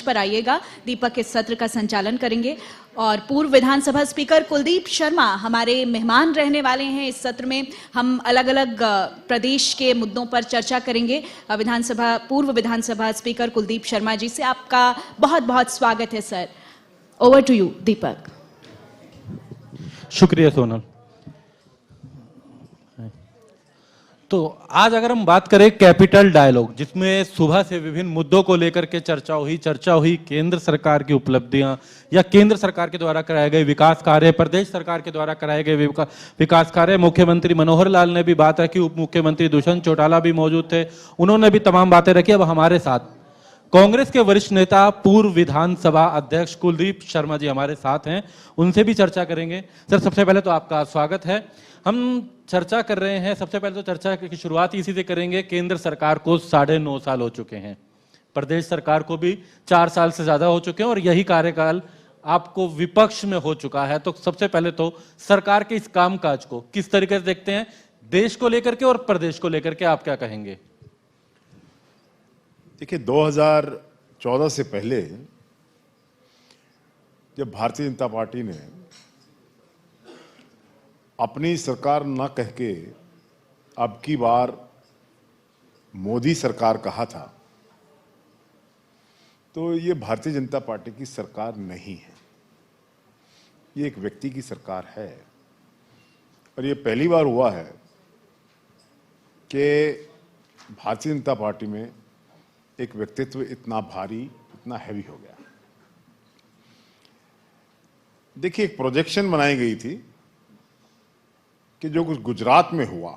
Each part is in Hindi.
पर आइएगा। दीपक इस सत्र का संचालन करेंगे और पूर्व विधानसभा स्पीकर कुलदीप शर्मा हमारे मेहमान रहने वाले हैं। इस सत्र में हम अलग अलग प्रदेश के मुद्दों पर चर्चा करेंगे। पूर्व विधानसभा स्पीकर कुलदीप शर्मा जी से आपका बहुत बहुत स्वागत है सर। ओवर टू यू दीपक। शुक्रिया सोनल। तो आज अगर हम बात करें कैपिटल डायलॉग, जिसमें सुबह से विभिन्न मुद्दों को लेकर के चर्चा हुई केंद्र सरकार की उपलब्धियां या केंद्र सरकार के द्वारा कराए गए विकास कार्य, प्रदेश सरकार के द्वारा कराए गए विकास कार्य। मुख्यमंत्री मनोहर लाल ने भी बात रखी, उप मुख्यमंत्री दुष्यंत चौटाला भी मौजूद थे, उन्होंने भी तमाम बातें रखी। अब हमारे साथ कांग्रेस के वरिष्ठ नेता पूर्व विधानसभा अध्यक्ष कुलदीप शर्मा जी हमारे साथ हैं, उनसे भी चर्चा करेंगे। सर, सबसे पहले तो आपका स्वागत है। हम चर्चा कर रहे हैं, सबसे पहले तो चर्चा की शुरुआत इसी से करेंगे। केंद्र सरकार को 9.5 साल हो चुके हैं, प्रदेश सरकार को भी 4 साल से ज्यादा हो चुके हैं और यही कार्यकाल आपको विपक्ष में हो चुका है। तो सबसे पहले तो सरकार के इस कामकाज को किस तरीके से देखते हैं, देश को लेकर के और प्रदेश को लेकर के आप क्या कहेंगे? देखिए, 2014 से पहले जब भारतीय जनता पार्टी ने अपनी सरकार न कह के अब की बार मोदी सरकार कहा था, तो ये भारतीय जनता पार्टी की सरकार नहीं है, ये एक व्यक्ति की सरकार है। और ये पहली बार हुआ है कि भारतीय जनता पार्टी में एक व्यक्तित्व इतना भारी, इतना हैवी हो गया। देखिए, एक प्रोजेक्शन बनाई गई थी कि जो कुछ गुजरात में हुआ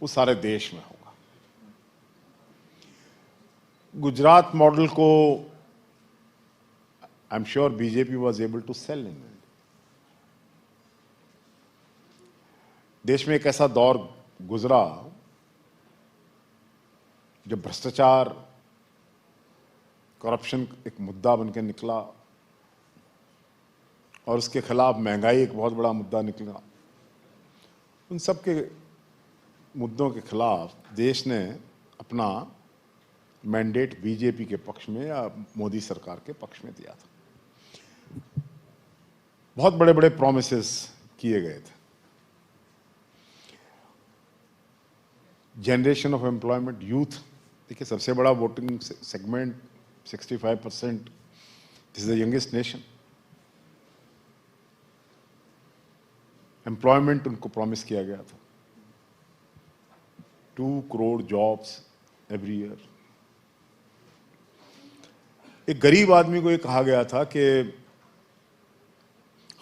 वो सारे देश में होगा। गुजरात मॉडल को I am sure BJP was able to sell in India. देश में एक ऐसा दौर गुजरा जब भ्रष्टाचार, करप्शन एक मुद्दा बनकर निकला और उसके खिलाफ महंगाई एक बहुत बड़ा मुद्दा निकला। उन सब के मुद्दों के खिलाफ देश ने अपना मैंडेट बीजेपी के पक्ष में या मोदी सरकार के पक्ष में दिया था। बहुत बड़े बड़े प्रॉमिसेस किए गए थे। जनरेशन ऑफ एम्प्लॉयमेंट, यूथ, देखिए सबसे बड़ा voting segment 65%, this is the youngest nation. Employment उनको प्रॉमिस किया गया था, 2 करोड़ जॉब्स एवरी ईयर। एक गरीब आदमी को ये कहा गया था कि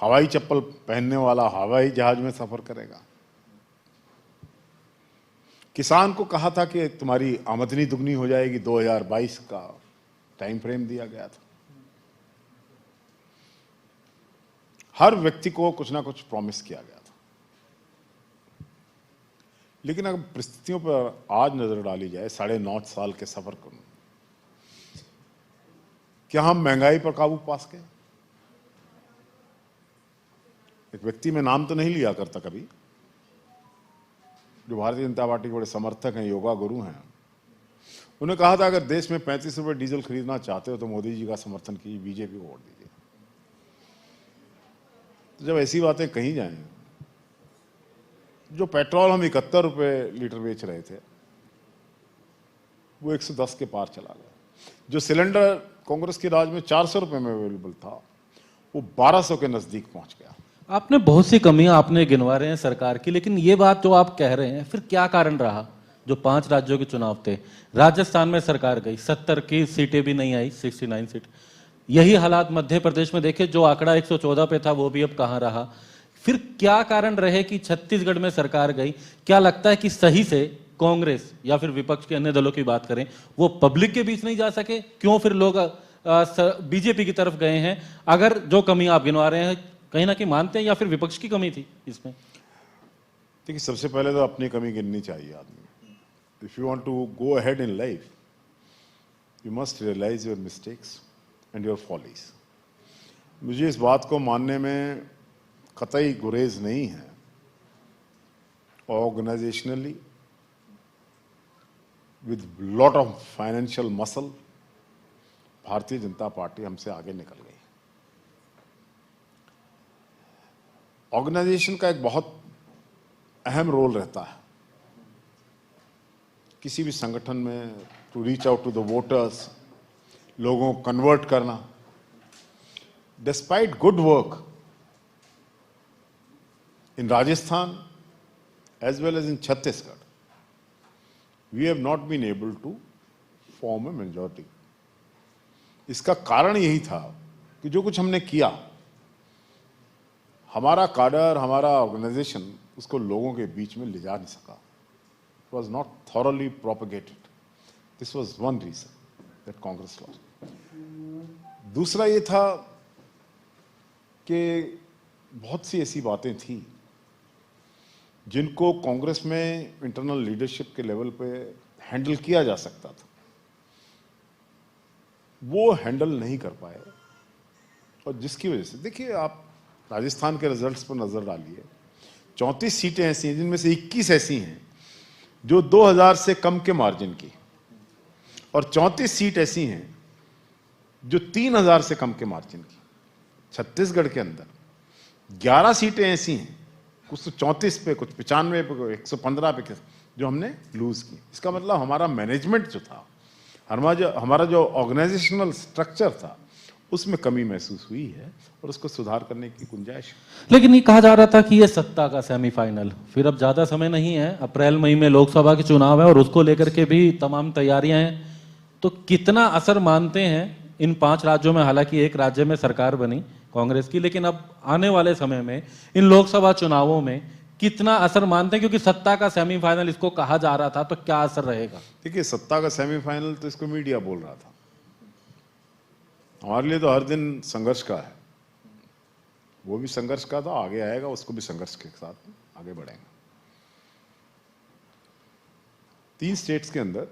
हवाई चप्पल पहनने वाला हवाई जहाज में सफर करेगा। किसान को कहा था कि तुम्हारी आमदनी दुगनी हो जाएगी, 2022 का टाइम फ्रेम दिया गया था। हर व्यक्ति को कुछ ना कुछ प्रॉमिस किया गया था। लेकिन अगर परिस्थितियों पर आज नजर डाली जाए, 9.5 साल के सफर को, क्या हम महंगाई पर काबू पा सके? एक व्यक्ति में नाम तो नहीं लिया करता कभी, जो भारतीय जनता पार्टी के बड़े समर्थक हैं, योगा गुरु हैं, उन्हें कहा था अगर देश में 35 रुपए डीजल खरीदना चाहते हो तो मोदी जी का समर्थन कीजिए, बीजेपी को वोट दीजिए। तो जब ऐसी बातें कही जाएं, जो पेट्रोल हम 71 रुपए लीटर बेच रहे थे वो 110 के पार चला गया। जो सिलेंडर कांग्रेस के राज में 400 रुपए में अवेलेबल था वो 1200 के नजदीक पहुंच गया। आपने बहुत सी कमियां आपने गिनवा रहे हैं सरकार की, लेकिन ये बात जो आप कह रहे हैं, फिर क्या कारण रहा? जो 5 राज्यों के चुनाव थे, राजस्थान में सरकार गई, 70 की सीटें भी नहीं आई, 69 सीट। यही हालात मध्य प्रदेश में देखे, जो आंकड़ा 114 पे था वो भी अब कहां रहा? फिर क्या कारण रहे कि छत्तीसगढ़ में सरकार गई? क्या लगता है कि सही से कांग्रेस या फिर विपक्ष के अन्य दलों की बात करें, वो पब्लिक के बीच नहीं जा सके? क्यों फिर लोग बीजेपी की तरफ गए हैं? अगर जो कमी आप गिनवा रहे हैं कहीं ना कहीं मानते हैं या फिर विपक्ष की कमी थी इसमें? देखिए, सबसे पहले तो अपनी कमी गिननी चाहिए आदमी। If you want to go ahead in life, you must realise your mistakes and your follies. मुझे इस बात को मानने में कतई गुरेज नहीं है। Organisationally with lot of financial muscle Bharatiya Janata party हमसे आगे निकल गई। ऑर्गेनाइजेशन का एक बहुत अहम रोल रहता है किसी भी संगठन में, to reach out to the voters, लोगों को कन्वर्ट करना। Despite good work in Rajasthan as well as in Chhattisgarh, we have not been able to form a majority. इसका कारण यही था कि जो कुछ हमने किया, हमारा काडर, हमारा ऑर्गेनाइजेशन उसको लोगों के बीच में ले जा नहीं सका. It was not thoroughly propagated. This was one reason that Congress lost. दूसरा ये था कि बहुत सी ऐसी बातें थी जिनको कांग्रेस में इंटरनल लीडरशिप के लेवल पे हैंडल किया जा सकता था, वो हैंडल नहीं कर पाए. और जिसकी वजह से देखिए, आप राजस्थान के रिजल्ट्स पर नजर डालिए. 34 सीटें ऐसी हैं जिनमें से 21 ऐसी हैं जो 2000 से कम के मार्जिन की, और 34 सीट ऐसी हैं जो 3000 से कम के मार्जिन की. छत्तीसगढ़ के अंदर 11 सीटें ऐसी हैं, कुछ तो 34 पे, कुछ 95 पे, 115 पे, जो हमने लूज की. इसका मतलब हमारा मैनेजमेंट जो था, हमारा जो ऑर्गेनाइजेशनल स्ट्रक्चर था, उसमें कमी महसूस हुई है और उसको सुधार करने की गुंजाइश है. लेकिन ये कहा जा रहा था कि ये सत्ता का सेमीफाइनल, फिर अब ज्यादा समय नहीं है, अप्रैल मई में लोकसभा के चुनाव है और उसको लेकर के भी तमाम तैयारियां हैं. तो कितना असर मानते हैं इन 5 राज्यों में? हालांकि एक राज्य में सरकार बनी कांग्रेस की, लेकिन अब आने वाले समय में इन लोकसभा चुनावों में कितना असर मानते हैं? क्योंकि सत्ता का सेमीफाइनल इसको कहा जा रहा था, तो क्या असर रहेगा? देखिए, सत्ता का सेमीफाइनल तो इसको मीडिया बोल रहा था. हमारे लिए तो हर दिन संघर्ष का है. वो भी संघर्ष का था, आगे आएगा, उसको भी संघर्ष के साथ आगे बढ़ेंगे. 3 स्टेट्स के अंदर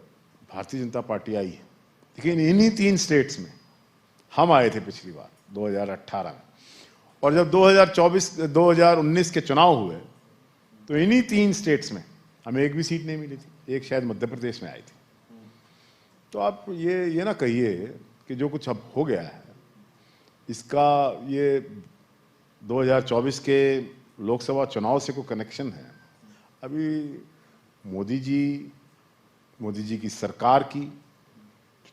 भारतीय जनता पार्टी आई है, लेकिन इन्हीं 3 स्टेट्स में हम आए थे पिछली बार 2018 में, और जब 2019 के चुनाव हुए तो इन्हीं 3 स्टेट्स में हमें एक भी सीट नहीं मिली थी. एक शायद मध्य प्रदेश में आई थी. तो आप ये ना कहिए कि जो कुछ अब हो गया है इसका ये 2024 के लोकसभा चुनाव से कोई कनेक्शन है. अभी मोदी जी की सरकार की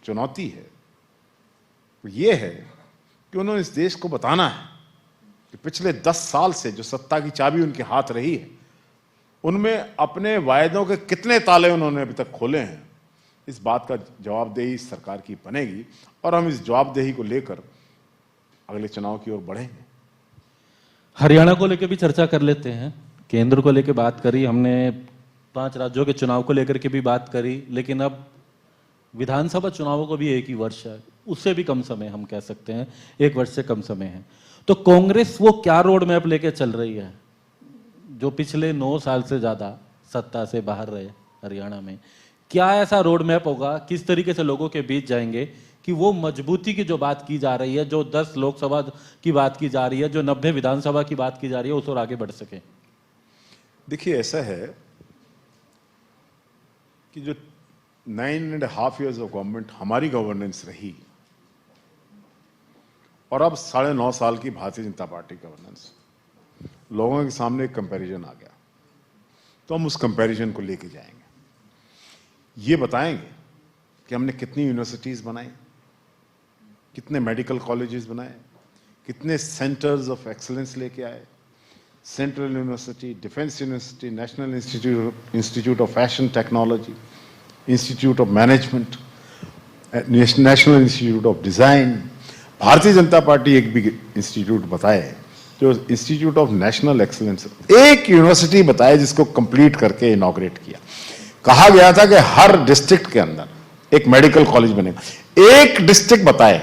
चुनौती है तो ये है कि उन्होंने इस देश को बताना है कि पिछले 10 साल से जो सत्ता की चाबी उनके हाथ रही है, उनमें अपने वायदों के कितने ताले उन्होंने अभी तक खोले हैं. इस बात का जवाबदेही सरकार की बनेगी और हम इस जवाबदेही को लेकर अगले चुनाव की ओर बढ़ेंगे. हरियाणा को लेकर भी चर्चा कर लेते हैं. केंद्र को लेकर बात करी हमने, 5 राज्यों के चुनाव को लेकर के भी बात करी, लेकिन अब विधानसभा चुनावों को भी एक ही वर्ष है, उससे भी कम समय हम कह सकते हैं, 1 वर्ष से कम समय है. तो कांग्रेस वो क्या रोड मैप लेके चल रही है जो पिछले 9 साल से ज्यादा सत्ता से बाहर रहे हरियाणा में? क्या ऐसा रोड मैप होगा, किस तरीके से लोगों के बीच जाएंगे कि वो मजबूती की जो बात की जा रही है, जो 10 लोकसभा की बात की जा रही है, जो 90 विधानसभा की बात की जा रही है, उस और आगे बढ़ सके? देखिए, ऐसा है कि जो 9.5 years ऑफ गवर्नमेंट हमारी गवर्नेंस रही और अब 9.5 साल की भारतीय जनता पार्टी गवर्नेंस, लोगों के सामने एक कंपैरिजन आ गया. तो हम उस कंपैरिजन को लेके जाएंगे. ये बताएंगे कि हमने कितनी यूनिवर्सिटीज बनाई, कितने मेडिकल कॉलेजेस बनाए, कितने सेंटर्स ऑफ एक्सीलेंस लेके आए. Central university, defence university, national institute of fashion technology, institute of management, national institute of design. Bharatiya Janata party एक भी इंस्टीट्यूट बताए जो इंस्टीट्यूट ऑफ नेशनल एक्सीलेंस, एक यूनिवर्सिटी बताए जिसको कंप्लीट करके इनॉग्रेट किया. कहा गया था कि हर डिस्ट्रिक्ट के अंदर एक मेडिकल कॉलेज बनेगा. एक डिस्ट्रिक्ट बताए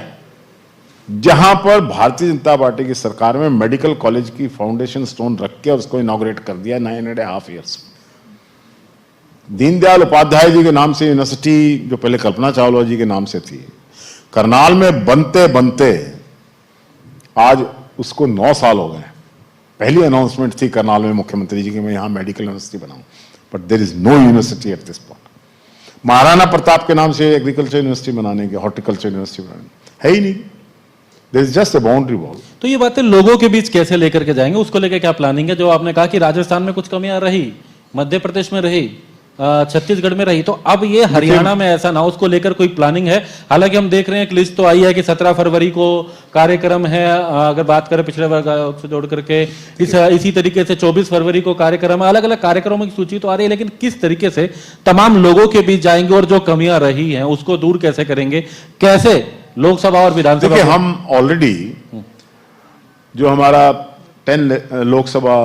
जहां पर भारतीय जनता पार्टी की सरकार में मेडिकल कॉलेज की फाउंडेशन स्टोन रख के उसको इनॉग्रेट कर दिया 9.5 years. दीनदयाल उपाध्याय जी के नाम से यूनिवर्सिटी, जो पहले कल्पना चावला जी के नाम से थी, करनाल में बनते बनते आज उसको 9 साल हो गए. पहली अनाउंसमेंट थी करनाल में मुख्यमंत्री जी की, मैं यहां मेडिकल यूनिवर्सिटी बनाऊं, but there is no university at this point. Maharana Pratap के नाम से एग्रीकल्चर यूनिवर्सिटी बनाने की, हॉर्टिकल्चर यूनिवर्सिटी बनाने, है ही नहीं, there is just a boundary wall. तो ये बातें लोगों के बीच कैसे लेकर के जाएंगे, उसको लेकर क्या प्लानिंग है? जो आपने कहा कि राजस्थान में कुछ कमियां रही, मध्य प्रदेश में रही, छत्तीसगढ़ में रही, तो अब ये हरियाणा में ऐसा ना हो, उसको लेकर कोई प्लानिंग है? हालांकि हम देख रहे हैं कि लिस्ट तो आई है कि 17 फरवरी को कार्यक्रम है, अगर बात करें पिछड़े वर्ग से जोड़ करके इसी तरीके से 24 फरवरी को कार्यक्रम है, अलग अलग कार्यक्रमों की सूची तो आ रही है, लेकिन किस तरीके से तमाम लोगों के बीच जाएंगे और जो कमियां रही हैं उसको दूर कैसे करेंगे? कैसे लोकसभा और विधानसभा? देखिए, हम ऑलरेडी जो हमारा 10 लोकसभा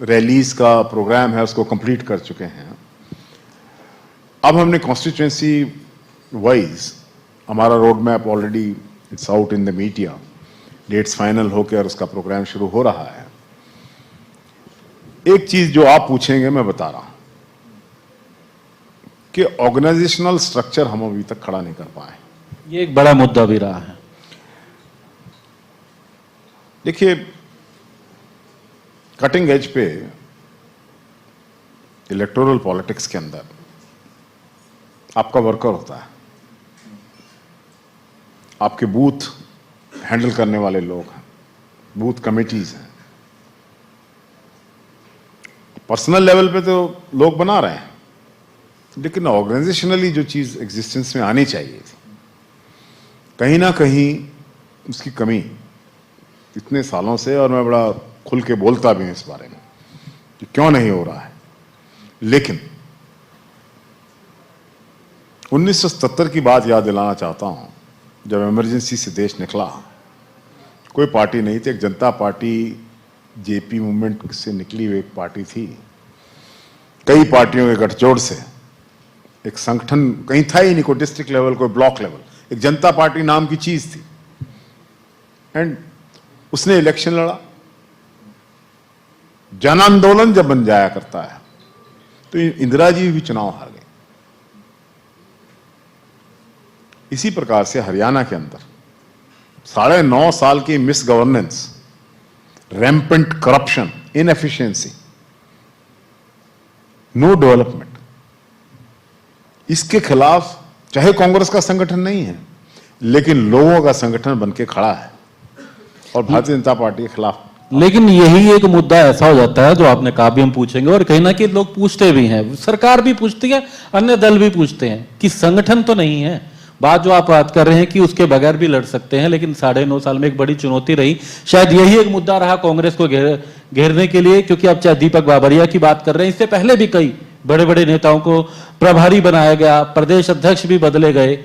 रैलीज का प्रोग्राम है उसको कंप्लीट कर चुके हैं। अब हमने कॉन्स्टिट्यूएंसी वाइज हमारा road map already it's out in the media, dates final होकर उसका प्रोग्राम शुरू हो रहा है। एक चीज जो आप पूछेंगे मैं बता रहा हूं कि ऑर्गेनाइजेशनल स्ट्रक्चर हम अभी तक खड़ा नहीं कर पाए। ये एक बड़ा मुद्दा भी रहा है। देखिए, कटिंग एज पे इलेक्टोरल पॉलिटिक्स के अंदर आपका वर्कर होता है, आपके बूथ हैंडल करने वाले लोग हैं, बूथ कमिटीज हैं। पर्सनल लेवल पे तो लोग बना रहे हैं, लेकिन ऑर्गेनाइजेशनली जो चीज एग्जिस्टेंस में आनी चाहिए थी, कहीं ना कहीं उसकी कमी इतने सालों से, और मैं बड़ा खुल के बोलता भी हूं इस बारे में कि क्यों नहीं हो रहा है। लेकिन 1977 की बात याद दिलाना चाहता हूं, जब इमरजेंसी से देश निकला, कोई पार्टी नहीं थी, एक जनता पार्टी जेपी मूवमेंट से निकली हुई एक पार्टी थी, कई पार्टियों के गठजोड़ से एक संगठन कहीं था ही नहीं, कोई डिस्ट्रिक्ट लेवल, कोई ब्लॉक लेवल, एक जनता पार्टी नाम की चीज थी। एंड उसने इलेक्शन लड़ा। जन आंदोलन जब बन जाया करता है तो इंदिरा जी भी चुनाव हार गए। इसी प्रकार से हरियाणा के अंदर 9.5 साल की misgovernance, rampant corruption, inefficiency, no development, इसके खिलाफ चाहे कांग्रेस का संगठन नहीं है, लेकिन लोगों का संगठन बनके खड़ा है और भारतीय जनता पार्टी के खिलाफ। लेकिन यही एक मुद्दा ऐसा हो जाता है जो आपने कहा भी हम पूछेंगे, और कहीं ना कहीं लोग पूछते भी हैं, सरकार भी पूछती है, अन्य दल भी पूछते हैं कि संगठन तो नहीं है। बात जो आप बात कर रहे हैं कि उसके बगैर भी लड़ सकते हैं, लेकिन 9.5 साल में एक बड़ी चुनौती रही, शायद यही एक मुद्दा रहा कांग्रेस को घेरने के लिए। क्योंकि अब चाहे दीपक बाबरिया की बात कर रहे हैं, इससे पहले भी कई बड़े बड़े नेताओं को प्रभारी बनाया गया, प्रदेश अध्यक्ष भी बदले गए,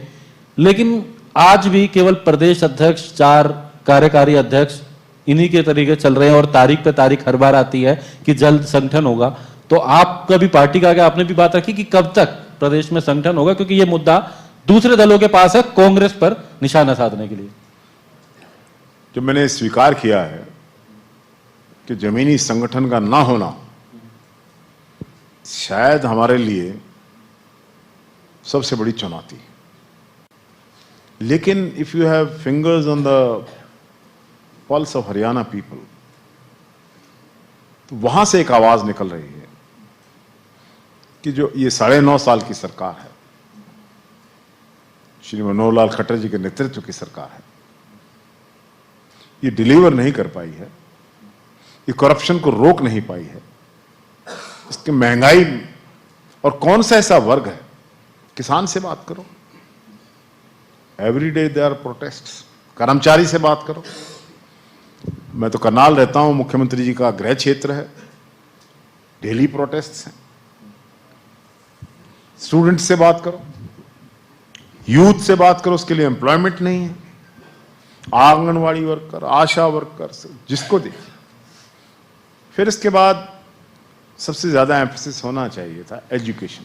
लेकिन आज भी केवल प्रदेश अध्यक्ष, 4 कार्यकारी अध्यक्ष, इन्हीं के तरीके चल रहे हैं, और तारीख पे तारीख हर बार आती है कि जल्द संगठन होगा। तो आपका भी पार्टी का आगे आपने भी बात रखी कि कब तक प्रदेश में संगठन होगा, क्योंकि ये मुद्दा दूसरे दलों के पास है कांग्रेस पर निशाना साधने के लिए। जो मैंने स्वीकार किया है कि जमीनी संगठन का ना होना शायद हमारे लिए सबसे बड़ी चुनौती, लेकिन if you have fingers on the pulse of Haryana people, तो वहां से एक आवाज निकल रही है कि जो ये 9.5 साल की सरकार है, श्री मनोहर लाल खट्टर जी के नेतृत्व की सरकार है, ये डिलीवर नहीं कर पाई है, ये करप्शन को रोक नहीं पाई है, इसकी महंगाई, और कौन सा ऐसा वर्ग है, किसान से बात करो, every day there are protests, कर्मचारी से बात करो। मैं तो करनाल रहता हूं, मुख्यमंत्री जी का गृह क्षेत्र है, डेली प्रोटेस्ट्स हैं। स्टूडेंट से बात करो, यूथ से बात करो, उसके लिए एम्प्लॉयमेंट नहीं है, आंगनवाड़ी वर्कर, आशा वर्कर, जिसको देखिए। फिर इसके बाद सबसे ज्यादा एम्फेसिस होना चाहिए था एजुकेशन,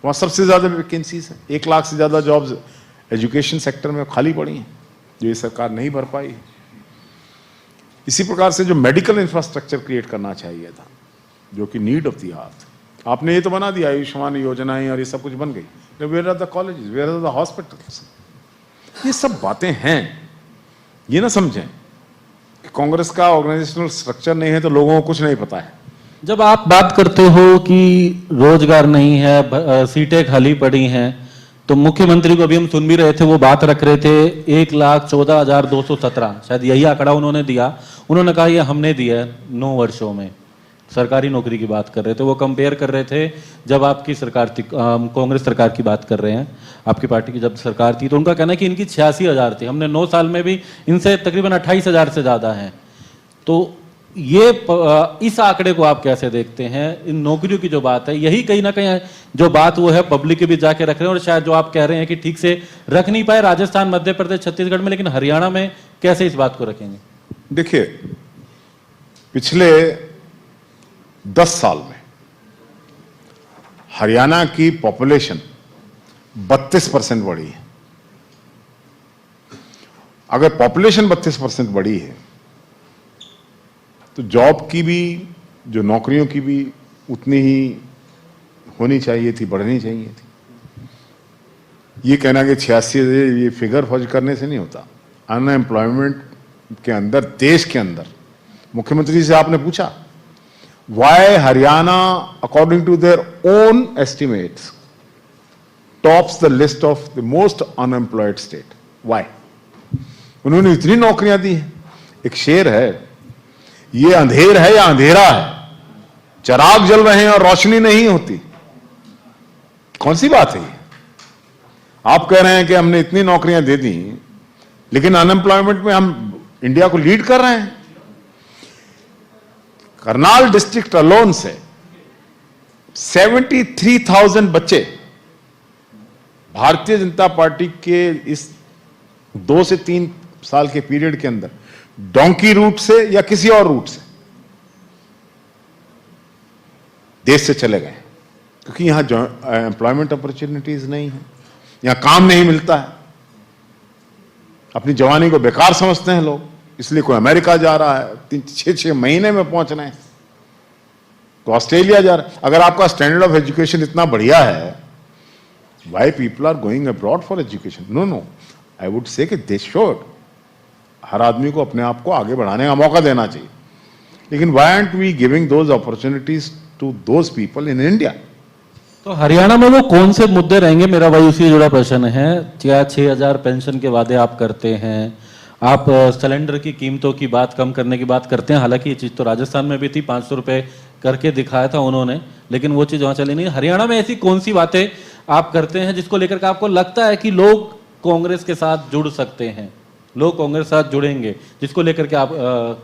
वहां सबसे ज्यादा वैकेंसीज हैं, 1 लाख से ज्यादा जॉब्स एजुकेशन सेक्टर में खाली पड़ी हैं, जो ये सरकार नहीं भर पाई है। इसी प्रकार से जो मेडिकल इंफ्रास्ट्रक्चर क्रिएट करना चाहिए था, जो कि नीड ऑफ द आवर्स, आपने ये तो बना दिया, आयुष्मान योजनाएं और ये सब कुछ बन गई, where are the colleges, where are the hospitals, ये सब बातें हैं। ये ना समझें कि कांग्रेस का ऑर्गेनाइजेशनल स्ट्रक्चर नहीं है तो लोगों को कुछ नहीं पता है। जब आप बात करते हो कि रोजगार नहीं है, सीटें खाली पड़ी हैं, तो मुख्यमंत्री को अभी हम सुन भी रहे थे, वो बात रख रहे थे 1,14,217, शायद यही आंकड़ा उन्होंने दिया। उन्होंने कहा ये हमने दिया है 9 वर्षों में। सरकारी नौकरी की बात कर रहे थे, वो कंपेयर कर रहे थे जब आपकी सरकार थी, कांग्रेस सरकार की बात कर रहे हैं, आपकी पार्टी की जब सरकार थी, तो उनका कहना है कि इनकी 86,000 थी, हमने 9 साल में भी इनसे तकरीबन 28,000 से ज्यादा हैं। तो ये इस आंकड़े को आप कैसे देखते हैं? इन नौकरियों की जो बात है, यही कहीं ना कहीं जो बात वो है पब्लिक के भी जाके रख रहे हैं, और शायद जो आप कह रहे हैं कि ठीक से रख नहीं पाए राजस्थान, मध्य प्रदेश, छत्तीसगढ़ में, लेकिन हरियाणा में कैसे इस बात को रखेंगे? देखिए, पिछले 10 साल में हरियाणा की पॉपुलेशन 32% बढ़ी है। अगर पॉपुलेशन 32% बढ़ी है तो जॉब की भी, जो नौकरियों की भी उतनी ही होनी चाहिए थी, बढ़नी चाहिए थी। ये कहना कि 86, ये फिगर फौज करने से नहीं होता। अनएम्प्लॉयमेंट के अंदर, देश के अंदर, मुख्यमंत्री से आपने पूछा why Haryana according to their own estimates tops the list of the most unemployed state, why? उन्होंने इतनी नौकरियां दी हैं। एक शेर है, ये अंधेर है या अंधेरा है, चिराग जल रहे हैं और रोशनी नहीं होती। कौन सी बात है ये? आप कह रहे हैं कि हमने इतनी नौकरियां दे दी, लेकिन अनएम्प्लॉयमेंट में हम इंडिया को लीड कर रहे हैं। करनाल डिस्ट्रिक्ट अलोन से 73,000 बच्चे भारतीय जनता पार्टी के इस 2 से 3 साल के पीरियड के अंदर डोंकी रूट से या किसी और रूट से देश से चले गए, क्योंकि यहां एम्प्लॉयमेंट अपॉर्चुनिटीज नहीं है, यहां काम नहीं मिलता है। अपनी जवानी को बेकार समझते हैं लोग, इसलिए कोई अमेरिका जा रहा है, 6-6 महीने में पहुंचना है, तो ऑस्ट्रेलिया जा रहा है। अगर आपका स्टैंडर्ड ऑफ एजुकेशन इतना बढ़िया है, why people are going abroad for education? No, I would say कि दे शुड, हर आदमी को अपने आप को आगे बढ़ाने का मौका देना चाहिए, लेकिन why aren't we giving those opportunities to those people in India? तो हरियाणा में वो कौन से मुद्दे रहेंगे, मेरा वही उसी से जुड़ा प्रश्न है। क्या 6,000 पेंशन के वादे आप करते हैं, आप सिलेंडर की कीमतों की बात कम करने की बात करते हैं, हालांकि ये चीज तो राजस्थान में भी थी, 500 रुपए करके दिखाया था उन्होंने, लेकिन वो चीज वहां चली नहीं। हरियाणा में ऐसी कौन सी बातें आप करते हैं जिसको लेकर के आपको लगता है कि लोग कांग्रेस के साथ जुड़ सकते हैं, लोग कांग्रेस के साथ जुड़ेंगे, जिसको लेकर के आप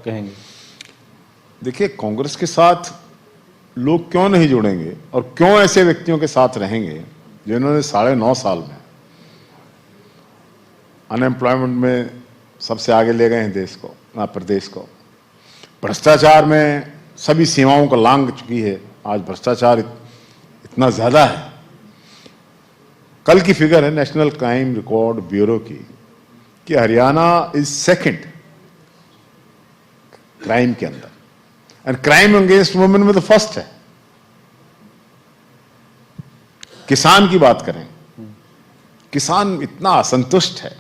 कहेंगे? देखिए, कांग्रेस के साथ लोग क्यों नहीं जुड़ेंगे और क्यों ऐसे व्यक्तियों के साथ रहेंगे जिन्होंने 9.5 साल में अनएम्प्लॉयमेंट में सबसे आगे ले गए हैं देश को, प्रदेश को। भ्रष्टाचार में सभी सीमाओं को लांघ चुकी है। आज भ्रष्टाचार इतना ज्यादा है। कल की फिगर है नेशनल क्राइम रिकॉर्ड ब्यूरो की कि हरियाणा इज सेकंड क्राइम के अंदर, एंड क्राइम अगेंस्ट वुमेन में तो फर्स्ट है। किसान की बात करें, किसान इतना असंतुष्ट है,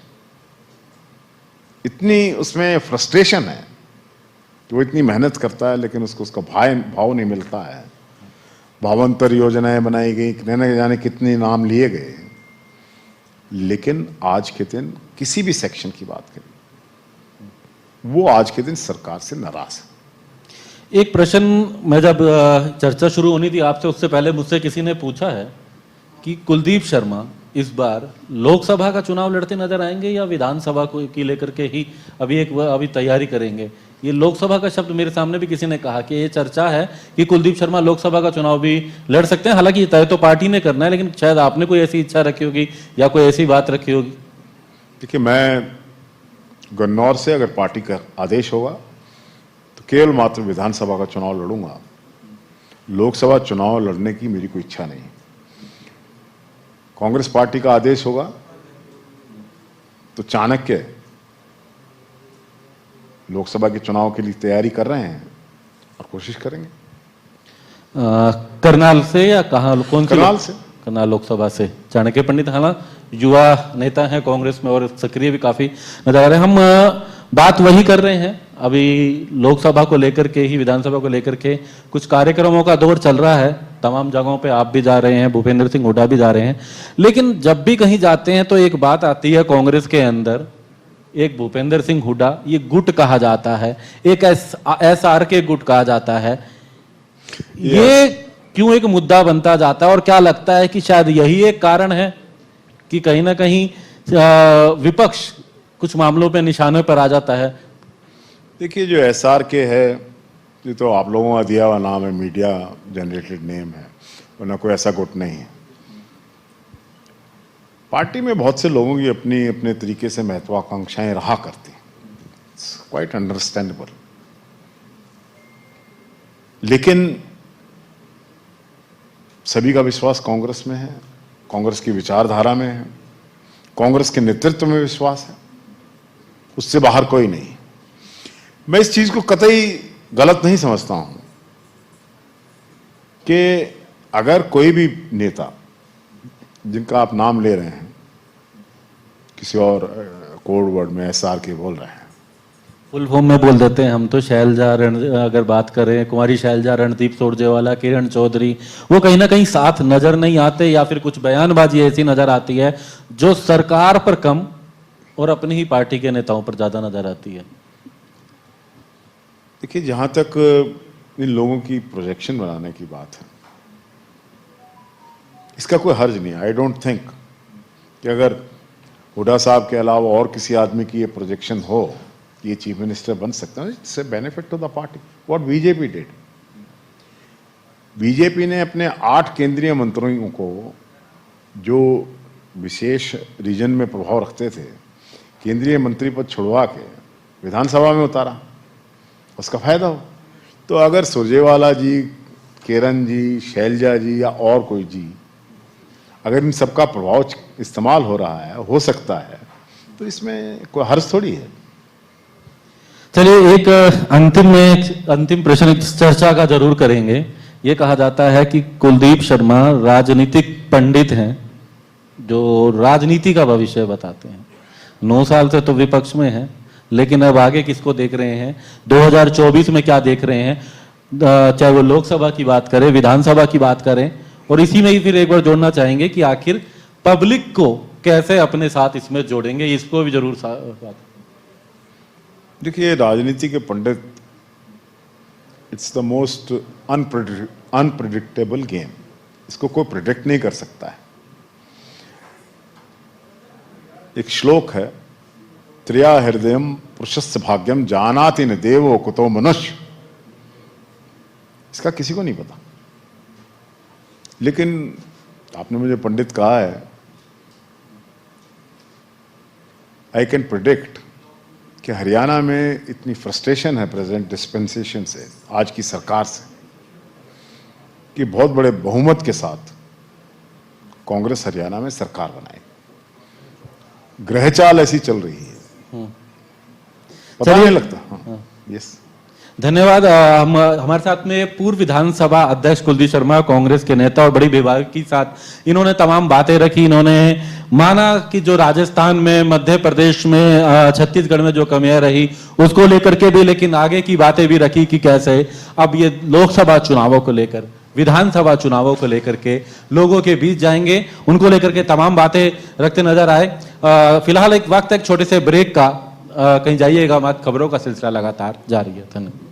इतनी उसमें फ्रस्ट्रेशन है कि वो इतनी मेहनत करता है लेकिन उसको उसका भाव नहीं मिलता है। भावांतर योजनाएं बनाई गई, न जाने कितने नाम लिए गए, लेकिन आज के दिन किसी भी सेक्शन की बात करें, वो आज के दिन सरकार से नाराज है। एक प्रश्न, मैं जब चर्चा शुरू होनी थी आपसे, उससे पहले मुझसे किसी ने पूछा है कि कुलदीप शर्मा इस बार लोकसभा का चुनाव लड़ते नजर आएंगे या विधानसभा को की लेकर के ही अभी तैयारी करेंगे। ये लोकसभा का शब्द मेरे सामने भी किसी ने कहा कि ये चर्चा है कि कुलदीप शर्मा लोकसभा का चुनाव भी लड़ सकते हैं। हालांकि तय तो पार्टी ने करना है, लेकिन शायद आपने कोई ऐसी इच्छा रखी होगी या कोई ऐसी बात रखी होगी। देखिए, मैं गन्नौर से अगर पार्टी का आदेश होगा तो केवल मात्र विधानसभा का चुनाव लड़ूंगा। लोकसभा चुनाव लड़ने की मेरी कोई इच्छा नहीं। कांग्रेस पार्टी का आदेश होगा तो चाणक्य लोकसभा के चुनाव के लिए तैयारी कर रहे हैं और कोशिश करेंगे। करनाल से या कहाँ, कौन सी? करनाल से, करनाल लोकसभा से चाणक्य पंडित, हालांकि युवा नेता हैं कांग्रेस में और सक्रिय भी काफी नजर आ रहे हैं। हम बात वही कर रहे हैं, अभी लोकसभा को लेकर के ही, विधानसभा को लेकर के कुछ कार्यक्रमों का दौर चल रहा है। तमाम जगहों पे आप भी जा रहे हैं, भूपेंद्र सिंह हुड्डा भी जा रहे हैं, लेकिन जब भी कहीं जाते हैं तो एक बात आती है कांग्रेस के अंदर, एक भूपेंद्र सिंह हुड्डा ये गुट कहा जाता है, एक SR के गुट कहा जाता है। ये क्यों एक मुद्दा बनता जाता है और क्या लगता है कि शायद यही एक कारण है कि कहीं ना कहीं विपक्ष कुछ मामलों पे निशाने पर आ जाता है? देखिए, जो SRK है ये तो आप लोगों का दिया हुआ नाम है, मीडिया जनरेटेड नेम है, वरना कोई ऐसा गुट नहीं है। पार्टी में बहुत से लोगों की अपनी अपने तरीके से महत्वाकांक्षाएं रहा करती हैं, इट्स क्वाइट अंडरस्टैंडेबल। लेकिन सभी का विश्वास कांग्रेस में है, कांग्रेस की विचारधारा में है, कांग्रेस के नेतृत्व में विश्वास है, उससे बाहर कोई नहीं। मैं इस चीज को कतई गलत नहीं समझता हूं कि अगर कोई भी नेता जिनका आप नाम ले रहे हैं, किसी और कोड वर्ड में SRK बोल रहे हैं, फुल फॉर्म में बोल देते हैं हम तो, शैलजा अगर बात करें, कुमारी शैलजा, रणदीप सुरजेवाला, किरण चौधरी, वो कहीं ना कहीं साथ नजर नहीं आते या फिर कुछ बयानबाजी ऐसी नजर आती है जो सरकार पर कम और अपनी ही पार्टी के नेताओं पर ज्यादा नजर आती है। देखिए, जहां तक इन लोगों की प्रोजेक्शन बनाने की बात है, इसका कोई हर्ज नहीं है। आई डोंट थिंक कि अगर हुड्डा साहब के अलावा और किसी आदमी की ये प्रोजेक्शन हो कि ये चीफ मिनिस्टर बन सकता है, it's a benefit to the party. What BJP did, BJP ने अपने 8 केंद्रीय मंत्रियों को जो विशेष रीजन में प्रभाव रखते थे, केंद्रीय मंत्री पद छुड़वा के विधानसभा में उतारा, उसका फायदा हो। तो अगर सुरजेवाला जी, किरण जी, शैलजा जी या और कोई जी, अगर इन सबका प्रभाव इस्तेमाल हो रहा है, हो सकता है, तो इसमें कोई हर्ज थोड़ी है। चलिए, एक अंतिम प्रश्न इस चर्चा का जरूर करेंगे। ये कहा जाता है कि कुलदीप शर्मा राजनीतिक पंडित हैं जो राजनीति का भविष्य बताते हैं। 9 साल से तो विपक्ष में हैं, लेकिन अब आगे किसको देख रहे हैं, 2024 में क्या देख रहे हैं, चाहे वो लोकसभा की बात करें, विधानसभा की बात करें, और इसी में ही फिर एक बार जोड़ना चाहेंगे कि आखिर पब्लिक को कैसे अपने साथ इसमें जोड़ेंगे, इसको भी जरूर बात। देखिए, राजनीति के पंडित, it's the most unpredictable game. इसको कोई प्रिडिक्ट नहीं कर सकता है। एक श्लोक है, त्रिया हृदयम पुरुषस्य भाग्यम जानाति न देवो कुतो मनुष्य। इसका किसी को नहीं पता, लेकिन आपने मुझे पंडित कहा है, आई कैन प्रिडिक्ट कि हरियाणा में इतनी फ्रस्ट्रेशन है प्रेजेंट डिस्पेंसेशन से, आज की सरकार से, कि बहुत बड़े बहुमत के साथ कांग्रेस हरियाणा में सरकार बनाएगी। ग्रहचाल ऐसी चल रही है, पता नहीं लगता। हाँ, यस, धन्यवाद। हमारे साथ में पूर्व विधानसभा अध्यक्ष कुलदीप शर्मा, कांग्रेस के नेता और बड़ी बेबाकी के साथ इन्होंने तमाम बातें रखी। इन्होंने माना कि जो राजस्थान में, मध्य प्रदेश में, छत्तीसगढ़ में जो कमियां रही उसको लेकर के भी, लेकिन आगे की बातें भी रखी कि कैसे अब ये लोकसभा चुनावों को लेकर, विधानसभा चुनावों को लेकर के लोगों के बीच जाएंगे, उनको लेकर के तमाम बातें रखते नजर आए। फिलहाल एक छोटे से ब्रेक का, कहीं जाइएगा मत, खबरों का सिलसिला लगातार जारी है। धन्यवाद।